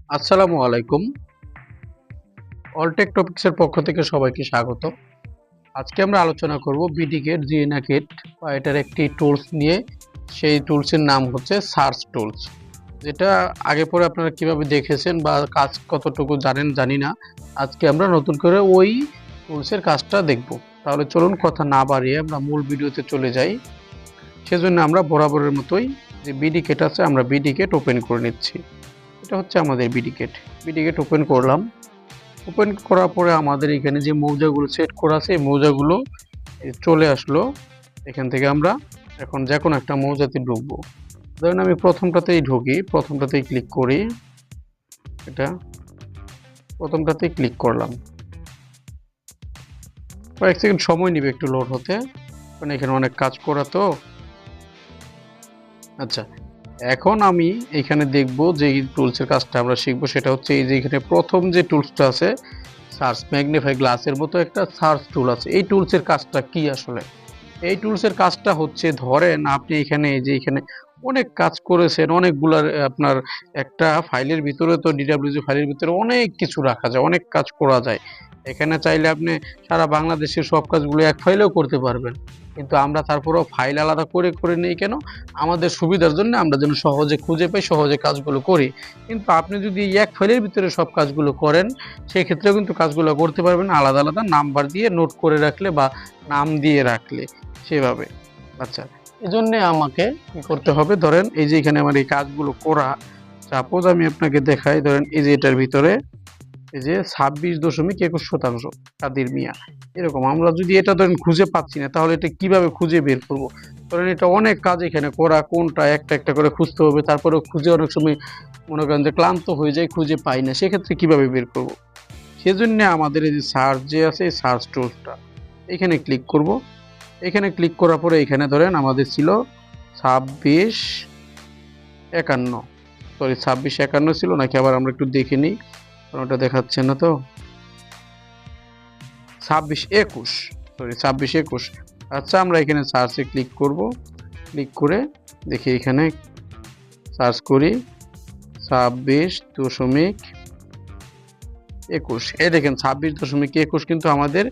আসসালামু আলাইকুম। অলটেক টপিক্সের পক্ষ থেকে সবাইকে স্বাগত। আজকে আমরা আলোচনা করব বিডিকেট, জিএনাকেট বা এটার একটি টুলস নিয়ে। সেই টুলসের নাম হচ্ছে সার্চ টুলস, যেটা আগে পরে আপনারা কিভাবে দেখেছেন বা কাজ কতটুকু জানেন জানি না। আজকে আমরা নতুন করে ওই টুলসের কাজটা দেখব। তাহলে চলুন কথা না বাড়িয়ে আমরা মূল ভিডিওতে চলে যাই। সেজন্য আমরা বরাবরের মতোই যে বিডিকেট আছে, আমরা বিডিকেট ওপেন করে নিচ্ছি। এটা হচ্ছে আমাদের বিডিকেট। বিডিকেট ওপেন করলাম। ওপেন করার পরে আমাদের এখানে যে মৌজাগুলো সেট করা আছে এই মৌজাগুলো চলে আসলো। এখান থেকে আমরা এখন যে কোনো একটা মৌজাতে ঢুকবো। ধরেন আমি প্রথমটাতেই ঢুকি, প্রথমটাতেই ক্লিক করি। এটা প্রথমটাতেই ক্লিক করলাম। কয়েক সেকেন্ড সময় নেবে একটু লোড হতে, কারণ এখানে অনেক কাজ করা তো। আচ্ছা, এখন আমি এখানে দেখব যে টুলসের কাজটা আমরা শিখবো, সেটা হচ্ছে এই যে এখানে প্রথম যে টুলসটা আছে সার্চ ম্যাগনিফাই গ্লাসের মতো একটা সার্চ টুল আছে। এই টুলসের কাজটা কি আসলে? এই টুলসের কাজটা হচ্ছে, ধরেন আপনি এখানে এই যে এখানে অনেক কাজ করেছেন, অনেকগুলা আপনার একটা ফাইলের ভিতরে তো ডিডব্লিউজি ফাইলের ভিতরে অনেক কিছু রাখা যায়, অনেক কাজ করা যায়। এখানে চাইলে আপনি সারা বাংলাদেশের সব কাজগুলো এক ফাইলেও করতে পারবেন, কিন্তু আমরা তারপরেও ফাইল আলাদা করে করে নিই কেন? আমাদের সুবিধার জন্য, আমরা যেন সহজে খুঁজে পাই, সহজে কাজগুলো করি। কিন্তু আপনি যদি এক ফাইলের ভিতরে সব কাজগুলো করেন, সেক্ষেত্রেও কিন্তু কাজগুলো করতে পারবেন আলাদা আলাদা নাম্বার দিয়ে নোট করে রাখলে বা নাম দিয়ে রাখলে সেভাবে। আচ্ছা, এজন্য আমাকে কি করতে হবে? ধরেন এই যে এখানে আমার এই কাজগুলো করা, সাপোজ আমি আপনাকে দেখাই। ধরেন এই যে এটার ভিতরে এই যে 26.21% কাদির মিয়া, এরকম আমরা যদি এটা ধরেন খুঁজে পাচ্ছি না, তাহলে এটা কিভাবে খুঁজে বের করব? ধরেন এটা অনেক কাজ এখানে করা, কোনটা একটা একটা করে খুঁজতে হবে, তারপরে খুঁজে অনেক সময় মনে করেন যে ক্লান্ত হয়ে যায়, খুঁজে পাই না, সেক্ষেত্রে কিভাবে বের করব? সেজন্য আমাদের এই যে সার্চ যে আছে, এই সার্চ টুলসটা এখানে ক্লিক করব। এখানে ক্লিক করার পরে এখানে ধরেন আমাদের ছিল 2651, সরি 2651 ছিল নাকি, আবার আমরা একটু দেখে নিই, কারণ ওটা দেখাচ্ছে না তো। 2621, সরি 2621। আচ্ছা, আমরা এখানে সার্চে ক্লিক করব। ক্লিক করে দেখি এখানে সার্চ করি 26.21। এই দেখেন 26.21 কিন্তু আমাদের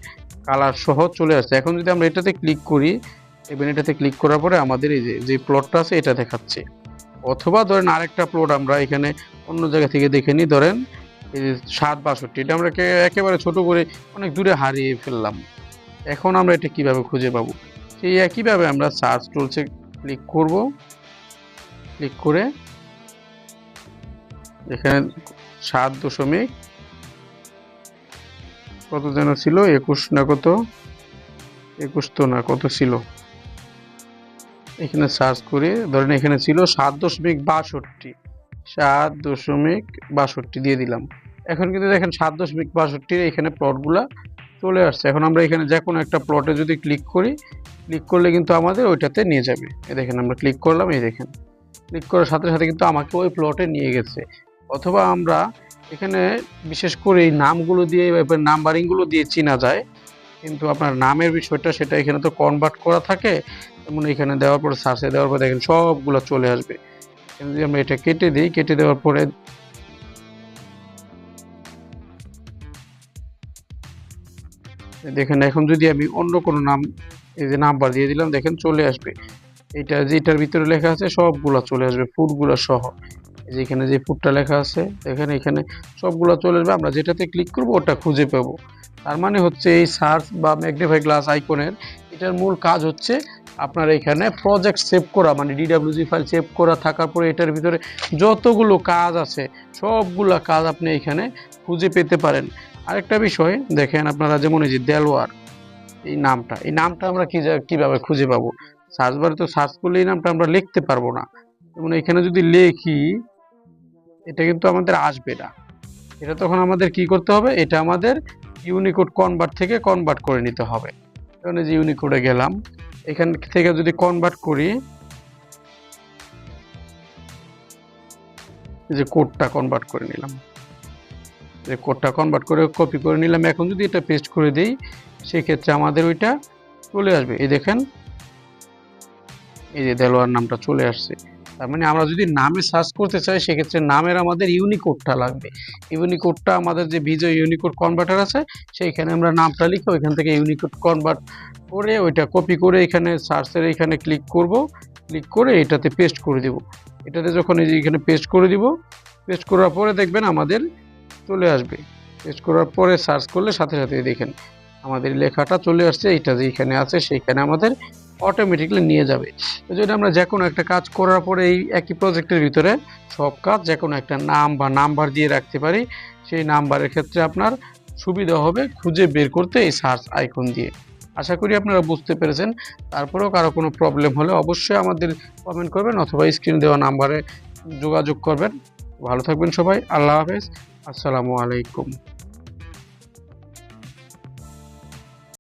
কালার সহ চলে আসছে। এখন যদি আমরা এটাতে ক্লিক করি, এবং এটাতে ক্লিক করার পরে আমাদের এই যে প্লটটা আছে এটা দেখাচ্ছে। অথবা ধরেন আরেকটা প্লট আমরা এখানে অন্য জায়গা থেকে দেখে নিই। ধরেন এই যে 7.62, এটা আমরা একেবারে ছোট করে অনেক দূরে হারিয়ে ফেললাম। এখন আমরা এটা কিভাবে খুঁজে পাবো? সেই একইভাবে আমরা সার্চ টুলসে ক্লিক করব। ক্লিক করে এখানে 7 দশমিক কত যেন ছিল, 21 না কত, 21 তো না, কত ছিল, এখানে সার্চ করে ধরেন এখানে ছিল 7.62, 7.62 দিয়ে দিলাম। এখন কিন্তু দেখেন 7.62 এখানে প্লটগুলা চলে আসছে। এখন আমরা এখানে যে কোনো একটা প্লটে যদি ক্লিক করি, ক্লিক করলে কিন্তু আমাদের ওইটাতে নিয়ে যাবে। এই দেখেন আমরা ক্লিক করলাম, এই দেখেন ক্লিক করার সাথে সাথে কিন্তু আমাকে ওই প্লটে নিয়ে গেছে। অথবা আমরা এখানে বিশেষ করে এই নামগুলো দিয়ে, নাম্বারিংগুলো দিয়ে চেনা যায়, কিন্তু আপনার নামের বিষয়টা সেটা এখানে তো কনভার্ট করা থাকে। যেমন এখানে দেওয়ার পরে সার্চে দেওয়ার পরে দেখেন সবগুলো চলে আসবে। যদি আমরা এটা কেটে দিই, কেটে দেওয়ার পরে দেখেন এখন যদি আমি অন্য কোনো নাম, এই যে নাম্বার দিয়ে দিলাম, দেখেন চলে আসবে। এটা যেটার ভিতরে লেখা আছে সবগুলা চলে আসবে, ফুডগুলা সহ। এই যে এখানে যে ফুডটা লেখা আছে দেখেন, এখানে সবগুলা চলে আসবে। আমরা যেটাতে ক্লিক করব ওটা খুঁজে পাবো। তার মানে হচ্ছে এই সার্চ বা ম্যাগনিফাই গ্লাস আইকনের এটার মূল কাজ হচ্ছে আপনার এখানে প্রজেক্ট সেভ করা, মানে ডিডব্লিউজি ফাইল সেভ করা থাকার পরে এটার ভিতরে যতগুলো কাজ আছে সবগুলা কাজ আপনি এখানে খুঁজে পেতে পারেন। আরেকটা বিষয় দেখেন আপনারা, যেমন এই যে দেলোয়ার, এই নামটা আমরা কিভাবে খুঁজে পাবো? সার্চ বারে তো সার্চ করলে এই নামটা আমরা লিখতে পারবো না। যেমন এখানে যদি লিখি, এটা কিন্তু আমাদের আসবে না। এটা তখন আমাদের কি করতে হবে? এটা আমাদের ইউনিকোড কনভার্ট থেকে কনভার্ট করে নিতে হবে। এখানে যে ইউনিকোডে গেলাম, এখান থেকে যদি কনভার্ট করি, এই যে কোডটা কনভার্ট করে নিলাম, যে কোডটা কনভার্ট করে কপি করে নিলাম। এখন যদি এটা পেস্ট করে দেই, সেক্ষেত্রে আমাদের ওইটা চলে আসবে। এই দেখেন, এই যে দেলোয়ার নামটা চলে আসছে। তার মানে আমরা যদি নামে সার্চ করতে চাই সেক্ষেত্রে নামের আমাদের ইউনিকোডটা লাগবে। ইউনিকোডটা আমাদের যে বিজয় ইউনিকোড কনভার্টার আছে সেইখানে আমরা নামটা লিখে ওইখান থেকে ইউনিকোড কনভার্ট করে ওইটা কপি করে এখানে সার্চের এখানে ক্লিক করব, ক্লিক করে এটাতে পেস্ট করে দেব। এটাতে যখন এই যে এখানে পেস্ট করে দিব, পেস্ট করার পরে দেখবেন আমাদের চলে আসবে। পেস্ট করার পরে সার্চ করলে সাথে সাথে দেখেন আমাদের লেখাটা চলে আসছে, এটা যেখানে আছে সেইখানে আমাদের অটোমেটিকলি নিয়ে যাবে। এই জন্য আমরা যে কোনো একটা কাজ করার পরে এই একই প্রজেক্টের ভিতরে সব কাজ যে কোনো একটা নাম বা নাম্বার দিয়ে রাখতে পারি। সেই নাম্বারের ক্ষেত্রে আপনার সুবিধা হবে খুঁজে বের করতে এই সার্চ আইকন দিয়ে। আশা করি আপনারা বুঝতে পেরেছেন। তারপরেও কারো কোনো প্রবলেম হলে অবশ্যই আমাদের কমেন্ট করবেন অথবা স্ক্রিন দেওয়া নাম্বারে যোগাযোগ করবেন। ভালো থাকবেন সবাই। আল্লাহ হাফেজ। আসসালামু আলাইকুম।